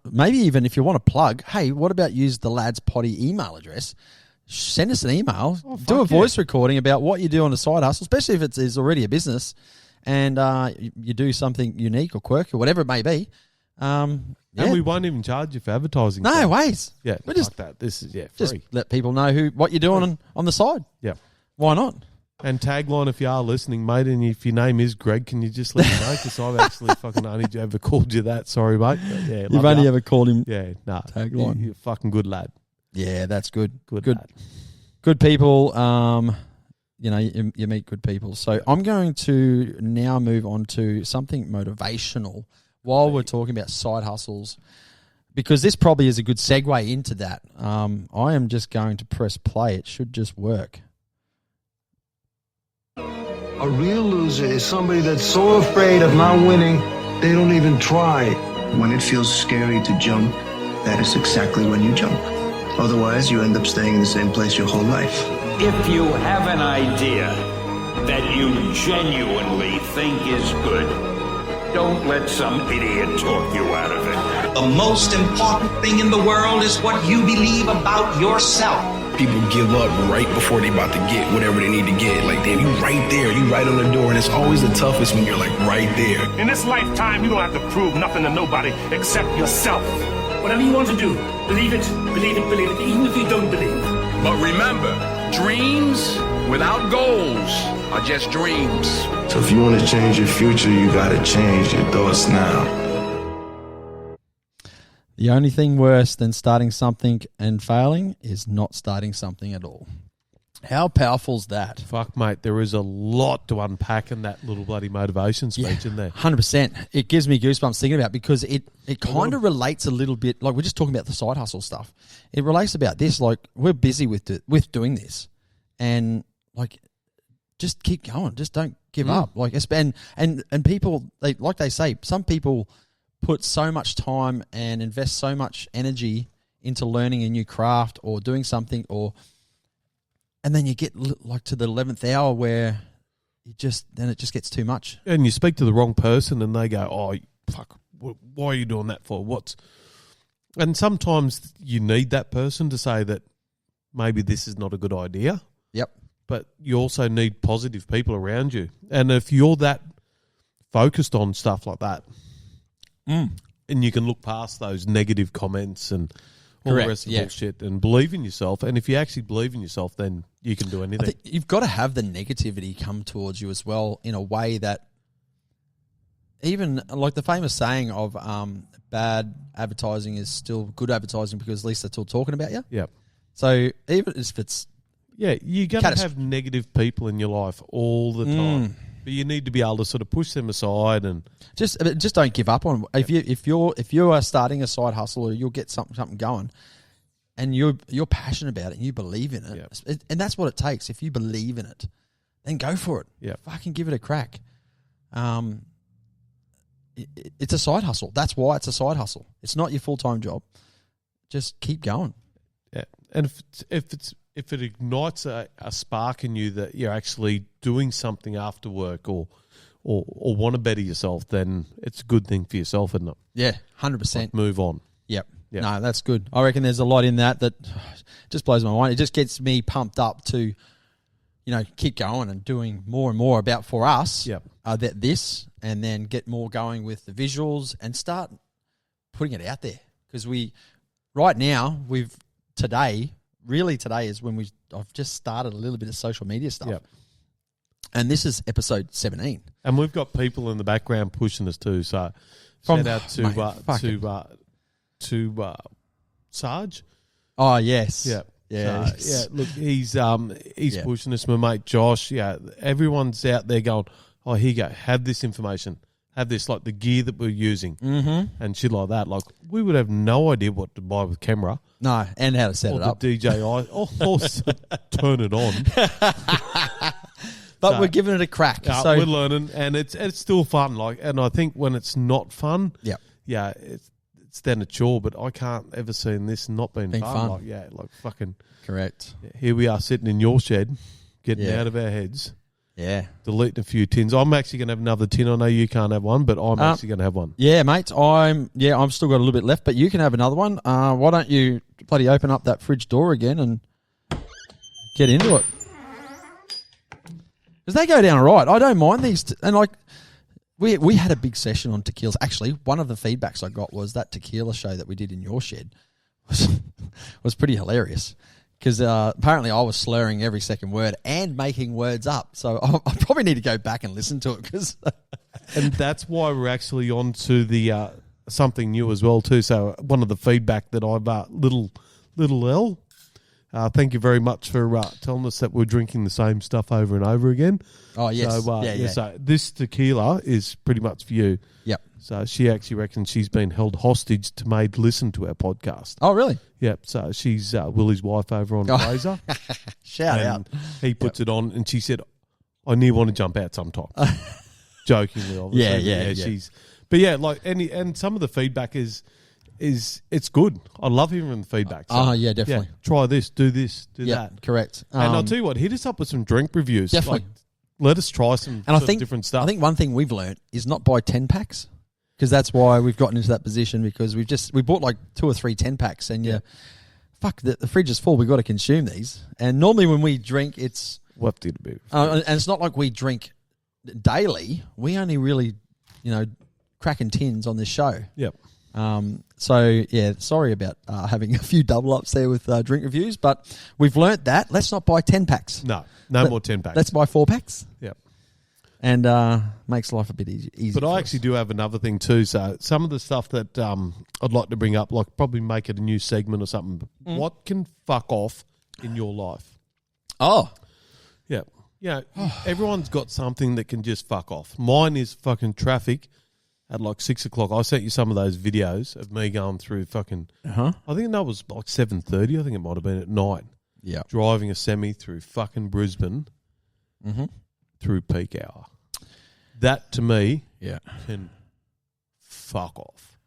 Maybe even if you want to plug, hey, what about use the Lads Potty email address? Send us an email. Do a voice recording about what you do on a side hustle, especially if it's already a business and you do something unique or quirky or whatever it may be. And we won't even charge you for advertising. No ways. Yeah, we just that. This is free. Just let people know what you're doing on the side. Yeah. Why not? And tagline, if you are listening, mate, and if your name is Greg, can you just let me know? Because I've actually fucking only ever called you that. Sorry, mate. But yeah, You've only ever called him tagline. You're a fucking good lad. Yeah, that's good. Good lad. Good people. You meet good people. So I'm going to now move on to something motivational while we're talking about side hustles, because this probably is a good segue into that. I am just going to press play. It should just work. A real loser is somebody that's so afraid of not winning, they don't even try. When it feels scary to jump, that is exactly when you jump. Otherwise, you end up staying in the same place your whole life. If you have an idea, that you genuinely think is good. Don't let some idiot talk you out of it. The most important thing in the world is what you believe about yourself. People give up right before they about to get whatever they need to get. Like, damn, you right there, you right on the door, and it's always the toughest when you're like right there. In this lifetime, you don't have to prove nothing to nobody except yourself. Whatever you want to do, believe it, even if you don't believe. But remember, dreams without goals are just dreams. So if you want to change your future, you got to change your thoughts now. The only thing worse than starting something and failing is not starting something at all. How powerful is that? Fuck, mate, there is a lot to unpack in that little bloody motivation speech in there. 100%. It gives me goosebumps thinking about it because it kind of relates a little bit, like we're just talking about the side hustle stuff. It relates about this, like we're busy with doing this and like just keep going. Just don't give up. Like and people, they say, some people put so much time and invest so much energy into learning a new craft or doing something, and then you get like to the 11th hour where it just gets too much. And you speak to the wrong person and they go, oh, fuck, why are you doing that for? And sometimes you need that person to say that maybe this is not a good idea. Yep. But you also need positive people around you. And if you're that focused on stuff like that, and you can look past those negative comments and all the rest of the bullshit and believe in yourself. And if you actually believe in yourself, then you can do anything. I think you've got to have the negativity come towards you as well in a way that even like the famous saying of bad advertising is still good advertising because at least they're still talking about you. Yeah. So even if it's... Yeah, you're going to have negative people in your life all the time. But you need to be able to sort of push them aside and just don't give up on. If you are starting a side hustle or you'll get something going, and you're passionate about it and you believe in it, and that's what it takes. If you believe in it, then go for it. Yeah, fucking give it a crack. It's a side hustle. That's why it's a side hustle. It's not your full-time job. Just keep going. Yeah, and if it ignites a spark in you that you're actually doing something after work or want to better yourself, then it's a good thing for yourself, isn't it? Yeah, 100%. Like move on. Yep. No, that's good. I reckon there's a lot in that just blows my mind. It just gets me pumped up to, keep going and doing more and more about for us. Yep. This and then get more going with the visuals and start putting it out there because today is when I've just started a little bit of social media stuff. Yep. And this is episode 17. And we've got people in the background pushing us too. So shout out to Sarge. Oh, yes. Yeah. Yeah. So, look, he's pushing us. My mate Josh, everyone's out there going, oh, here you go, have this information. Have this, like the gear that we're using and shit like that. Like, we would have no idea what to buy with camera. No, and how to set it up. The DJI, or turn it on. But we're giving it a crack. So we're learning, and it's still fun. Like, and I think when it's not fun, it's then a chore. But I can't ever see this not being fun. Like fucking correct. Here we are sitting in your shed, getting out of our heads. Yeah. Deleting a few tins. I'm actually going to have another tin. I know you can't have one, but I'm actually going to have one. Yeah, mate. I've still got a little bit left, but you can have another one. Why don't you bloody open up that fridge door again and get into it? Because they go down all right. I don't mind these. And like, we had a big session on tequilas. Actually, one of the feedbacks I got was that tequila show that we did in your shed was pretty hilarious. Because apparently I was slurring every second word and making words up. So I probably need to go back and listen to it. And that's why we're actually on to the something new as well too. So one of the feedback that I've, Little L, thank you very much for telling us that we're drinking the same stuff over and over again. Oh, yes. So, so this tequila is pretty much for you. Yep. So she actually reckons she's been held hostage to made listen to our podcast. Oh, really? Yep. So she's Willie's wife over on Fraser. Shout out. He puts it on and she said, I nearly want to jump out sometime. Jokingly, obviously. Yeah. And some of the feedback is it's good. I love hearing the feedback. So, yeah, definitely. try this, do that. Correct. And I'll tell you what, hit us up with some drink reviews. Definitely. let us try some And I think different stuff. I think one thing we've learnt is not buy 10 packs, because that's why we've gotten into that position, because we bought like 2 or 3 10-packs and the fridge is full. We've got to consume these. And normally when we drink, it's we'll have to get a bit. and it's not like we drink daily. We only really, cracking tins on this show. Yep. So yeah, sorry about having a few double ups there with drink reviews, but we've learnt that let's not buy 10 packs. No more 10 packs. Let's buy 4 packs. Yep. And makes life a bit easier. But I actually do have another thing too. So some of the stuff that I'd like to bring up, like probably make it a new segment or something. What can fuck off in your life? Oh. Yeah. Yeah. Everyone's got something that can just fuck off. Mine is fucking traffic at like 6 o'clock. I sent you some of those videos of me going through fucking, I think that was like 7:30. I think it might have been at night. Yeah. Driving a semi through fucking Brisbane through peak hour. That to me can fuck off.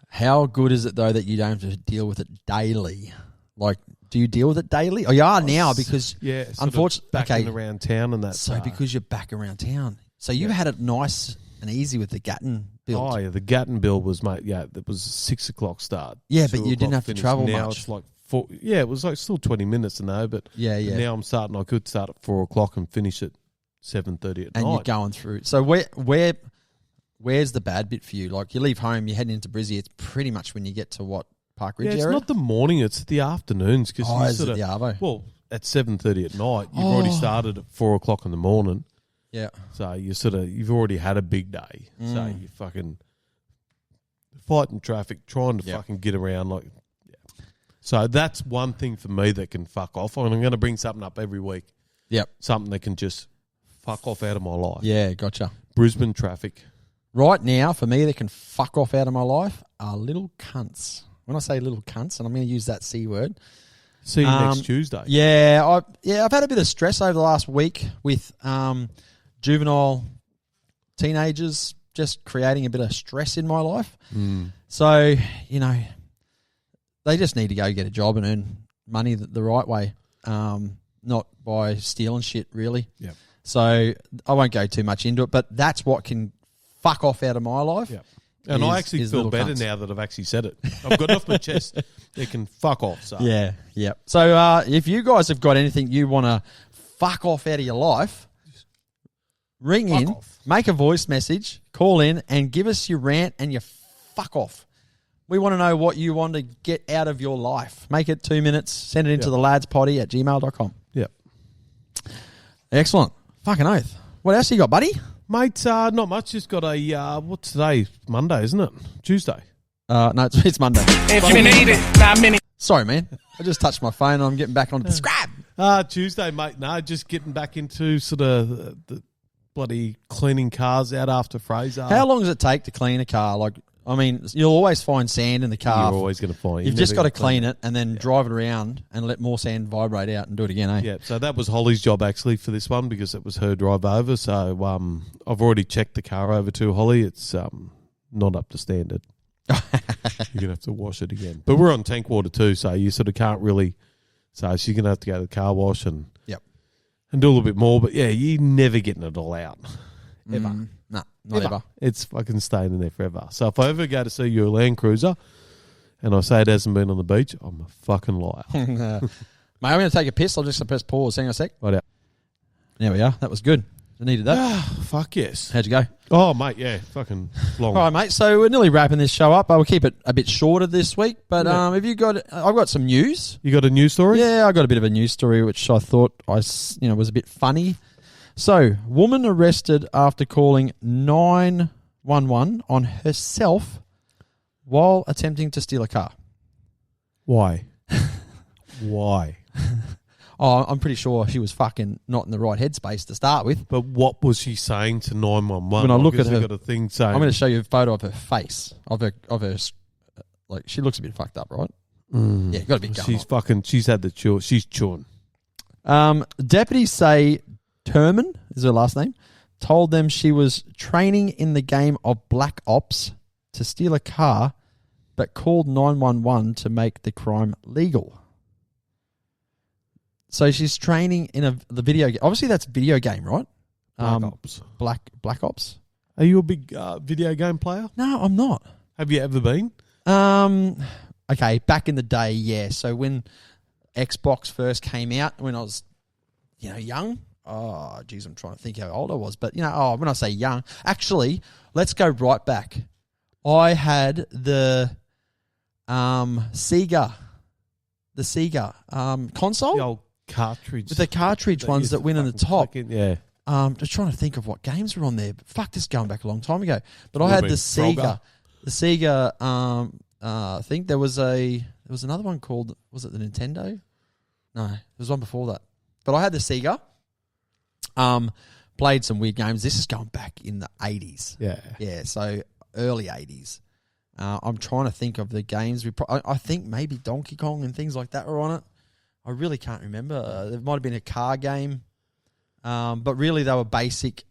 How good is it though that you don't have to deal with it daily? Like, do you deal with it daily? Oh, you are now because unfortunately backing around town and that. So because you're back around town, so you had it nice and easy with the Gatton build. Oh yeah, the Gatton build was that was 6 o'clock start. Yeah, but you didn't have to travel now much. It's like 4. Yeah, it was like still 20 minutes but now I'm starting. I could start at 4 o'clock and finish at 7:30 at night. And you're going through. So where's the bad bit for you? Like you leave home, you're heading into Brizzy. It's pretty much when you get to what Park Ridge it's area? not the morning. It's the afternoons. Is it the arvo? Well, at 7:30 at night, you've already started at 4 o'clock in the morning. Yeah. So you've already had a big day. So you fucking fighting traffic, trying to fucking get around like. Yeah. So that's one thing for me that can fuck off. And I'm going to bring something up every week. Yep. Something that can just fuck off out of my life. Yeah, gotcha. Brisbane traffic. Right now, for me, that can fuck off out of my life are little cunts. When I say little cunts, and I'm going to use that C word. See you next Tuesday. Yeah, I've had a bit of stress over the last week with juvenile teenagers just creating a bit of stress in my life. So, they just need to go get a job and earn money the right way, not by stealing shit, really. Yeah. So I won't go too much into it, but that's what can fuck off out of my life. Yeah. And I actually feel better now that I've actually said it. I've got it off my chest. It can fuck off. So. Yeah. So if you guys have got anything you want to fuck off out of your life, ring in, make a voice message, call in, and give us your rant and your fuck off. We want to know what you want to get out of your life. Make it 2 minutes. Send it into the ladspoddy@gmail.com. Yep. Excellent. Fucking oath. What else you got, buddy? Mate, not much. Just got a, what's today? Monday, isn't it? Tuesday. No, it's Monday. If you need it, not many. Sorry, man. I just touched my phone and I'm getting back onto the Scribe. Tuesday, mate. No, just getting back into sort of the bloody cleaning cars out after Fraser. How long does it take to clean a car? Like, I mean, you'll always find sand in the car. You're always going to find. You've just got to clean it and then drive it around and let more sand vibrate out and do it again, eh? Yeah, so that was Holley's job actually for this one because it was her drive over. So I've already checked the car over to Holley. It's not up to standard. You're going to have to wash it again. But we're on tank water too, so you sort of can't really. So she's going to have to go to the car wash and do a little bit more. But yeah, you're never getting it all out. Ever. No, not ever. It's fucking staying in there forever. So if I ever go to see your Land Cruiser and I say it hasn't been on the beach, I'm a fucking liar. Mate, I'm going to take a piss. I'll just press pause. Hang on a sec. Right out. There we are. That was good. I needed that. Fuck yes. How'd you go? Oh, mate, yeah. Fucking long. All right, mate. So we're nearly wrapping this show up. I will keep it a bit shorter this week. But have you got... I've got some news. You got a news story? Yeah, I got a bit of a news story which I thought was a bit funny. So, woman arrested after calling 911 on herself while attempting to steal a car. Why? Why? Oh, I'm pretty sure she was fucking not in the right headspace to start with. But what was she saying to 911? When I look at her, got a thing saying, I'm going to show you a photo of her face, of her, like she looks a bit fucked up, right? Yeah, got a bit going on. She's had the chew. She's chewing. Deputies say Terman is her last name, told them she was training in the game of Black Ops to steal a car, but called 911 to make the crime legal. So she's training in the video game. Obviously, that's a video game, right? Black Ops. Are you a big video game player? No, I'm not. Have you ever been? Okay, back in the day, yeah. So when Xbox first came out, when I was, young. Oh, geez, I'm trying to think how old I was. But, when I say young, actually, let's go right back. I had the Sega console. The old cartridge. With the cartridge ones that went in the top. Yeah. Just trying to think of what games were on there. Fuck, this is going back a long time ago. But I had the Sega. The Sega, I think there was another one called, was it the Nintendo? No, there was one before that. But I had the Sega. Played some weird games. This is going back in the 80s. Yeah. Yeah, so early 80s. I'm trying to think of the games. I think maybe Donkey Kong and things like that were on it. I really can't remember. There might have been a car game. But really they were basic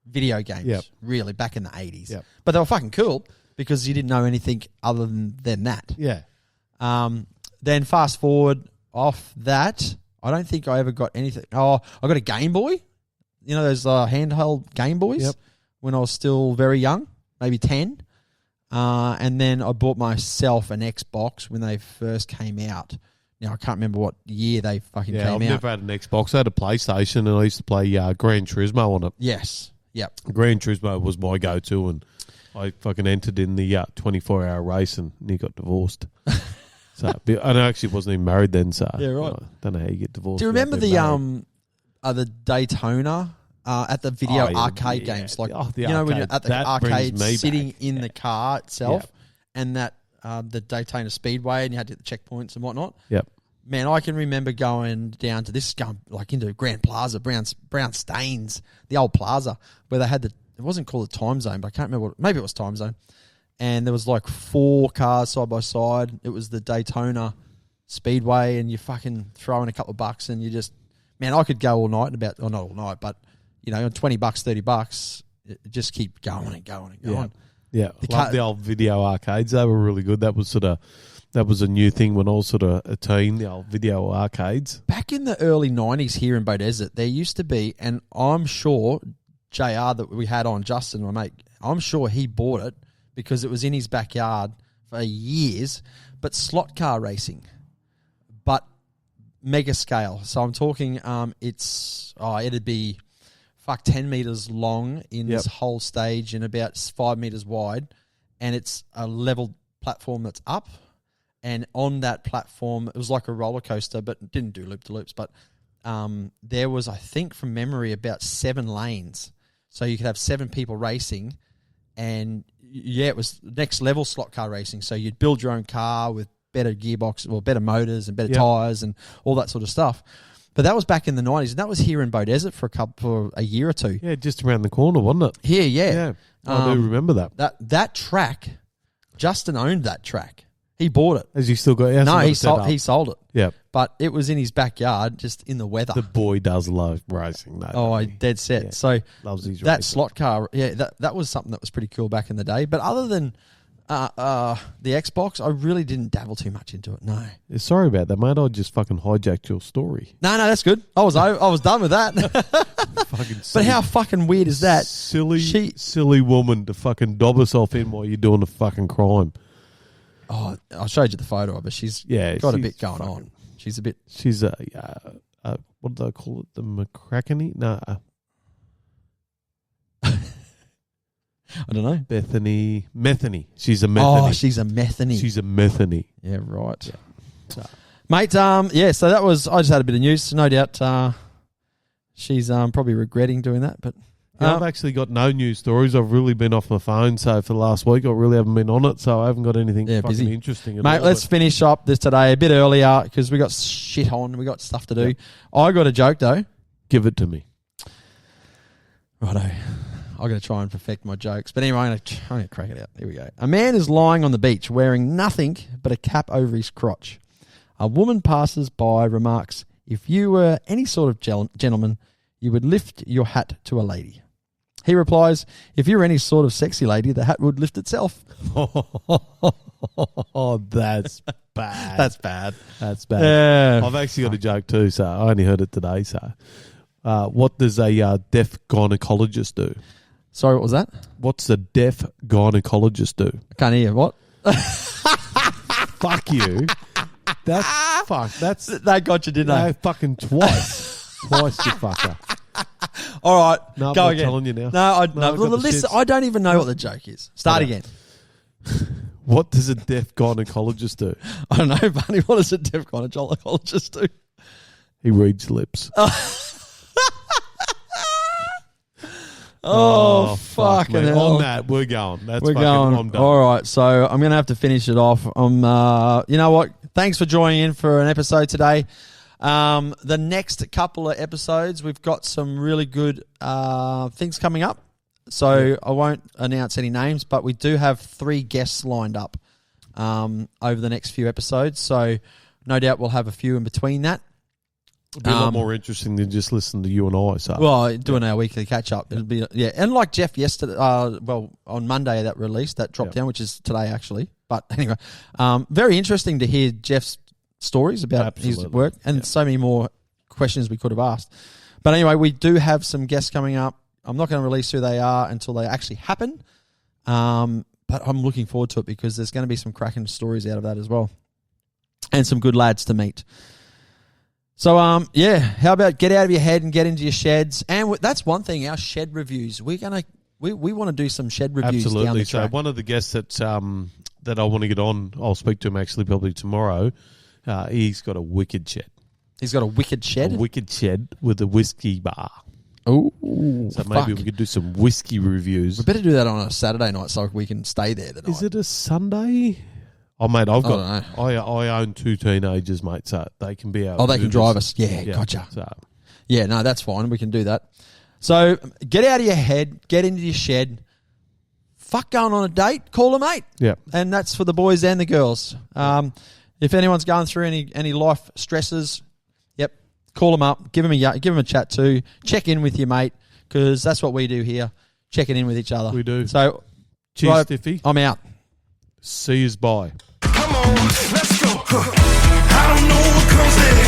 video games, really, back in the 80s. Yep. But they were fucking cool because you didn't know anything other than that. Yeah. Then fast forward off that, I don't think I ever got anything. Oh, I got a Game Boy. You know those handheld Game Boys when I was still very young, maybe 10. And then I bought myself an Xbox when they first came out. Now, I can't remember what year they fucking came out. I've never had an Xbox. I had a PlayStation, and I used to play Gran Turismo on it. Yes. Yep. Gran Turismo was my go-to, and I fucking entered in the 24-hour race, and he got divorced. And I actually wasn't even married then, so yeah, right. I don't know how you get divorced. Do you remember the Daytona at the video arcade games? Like when you're at the arcade sitting in the car itself, and that the Daytona Speedway, and you had to hit the checkpoints and whatnot. Yep. Man, I can remember going down to this, going like into Grand Plaza, Brown Staines, the old plaza, where they had it wasn't called a Time Zone, but I can't remember maybe it was Time Zone. And there was like 4 cars side by side. It was the Daytona Speedway, and you fucking throw in a couple of bucks, and you just, man, I could go all night not all night, but on $20, $30, just keep going and going and going. Yeah, love the old video arcades. They were really good. That was a new thing when I was sort of a teen, the old video arcades. Back in the early 90s here in Beaudesert, there used to be, and I'm sure JR that we had on, Justin, my mate, I'm sure he bought it because it was in his backyard for years, but slot car racing, but mega scale. So I'm talking it'd be 10 meters long in this whole stage and about 5 meters wide, and it's a level platform that's up, and on that platform it was like a roller coaster, but it didn't do loop to loops. But there was, I think from memory, about 7 lanes, so you could have 7 people racing, and it was next level slot car racing. So you'd build your own car with better gearbox or better motors and better tires and all that sort of stuff. But that was back in the 90s, and that was here in Beaudesert for a year or two. Yeah, just around the corner, wasn't it? Here, yeah. I do remember that. That track, Justin owned that track. He bought it. Has he still got it? No, he sold it. Yeah. But it was in his backyard, just in the weather. The boy does love racing, though. Oh, dead set. Yeah. So loves his that racing. slot car, that was something that was pretty cool back in the day. But other than the Xbox, I really didn't dabble too much into it. No. Yeah, sorry about that, mate. I just fucking hijacked your story. No, that's good. I was done with that. But how fucking weird is that? Silly woman to fucking dob herself in while you're doing a fucking crime. Oh, I showed you the photo of her. She's got a bit going on. She's a bit. She's what do they call it? The McCrackeny? No. I don't know. Methany. She's a Methany. Oh, she's a Methany. She's a Methany. Yeah, right. Yeah. So. Mate, so that was, I just had a bit of news. No doubt she's probably regretting doing that. But I've actually got no news stories. I've really been off my phone. So for the last week, I really haven't been on it. So I haven't got anything fucking interesting. Mate, let's finish up this today a bit earlier because we got shit on. We got stuff to do. Yeah. I got a joke, though. Give it to me. Righto. I'm going to try and perfect my jokes. But anyway, I'm going to crack it out. Here we go. A man is lying on the beach wearing nothing but a cap over his crotch. A woman passes by, remarks, "If you were any sort of gentleman, you would lift your hat to a lady." He replies, "If you were any sort of sexy lady, the hat would lift itself." Oh, that's bad. That's bad. That's bad. I've actually got a joke too, so I only heard it today. So What does a deaf gynecologist do? Sorry, what was that? What's a deaf gynecologist do? I can't hear. What? Fuck you. That's They got you, didn't they? no, fucking twice. Twice, you fucker. All right, No, I'm go not again. telling you now. No, I I've got the listen, shits. I don't even know what the joke is. Start again. What does a deaf gynecologist do? I don't know, Barney. What does a deaf gynecologist do? He reads lips. Oh, fucking mate. hell. On that, we're going. That's We're fucking, going. I'm done. All right, so I'm going to have to finish it off. You know what? Thanks for joining in for an episode today. The next couple of episodes, we've got some really good things coming up. So I won't announce any names, but we do have 3 guests lined up over the next few episodes. So no doubt we'll have a few in between that. It'll be a lot more interesting than just listening to you and I. So. Well, doing our weekly catch up, it'll be and like Jeff yesterday, on Monday that released that dropped down, which is today actually. But anyway, very interesting to hear Jeff's stories about his work and so many more questions we could have asked. But anyway, we do have some guests coming up. I'm not going to release who they are until they actually happen. But I'm looking forward to it because there's going to be some cracking stories out of that as well, and some good lads to meet. So, how about get out of your head and get into your sheds? And that's one thing, our shed reviews. We want to do some shed reviews down Absolutely. the track. So one of the guests that I want to get on, I'll speak to him actually probably tomorrow. He's got a wicked shed. He's got a wicked shed? A wicked shed with a whiskey bar. Oh, so maybe we could do some whiskey reviews. We better do that on a Saturday night so we can stay there the night. Is it a Sunday? Oh, mate, I own 2 teenagers, mate, so they can be out. Oh, they can drive us. Yeah, gotcha. So. Yeah, no, that's fine. We can do that. So get out of your head, get into your shed. Fuck going on a date, call a mate. Yeah. And that's for the boys and the girls. If anyone's going through any life stresses, call them up, give them a chat too. Check in with your mate because that's what we do here, checking in with each other. We do. So, cheers, Stiffy. I'm out. See yous, bye. Come on, let's go. I don't know what comes next.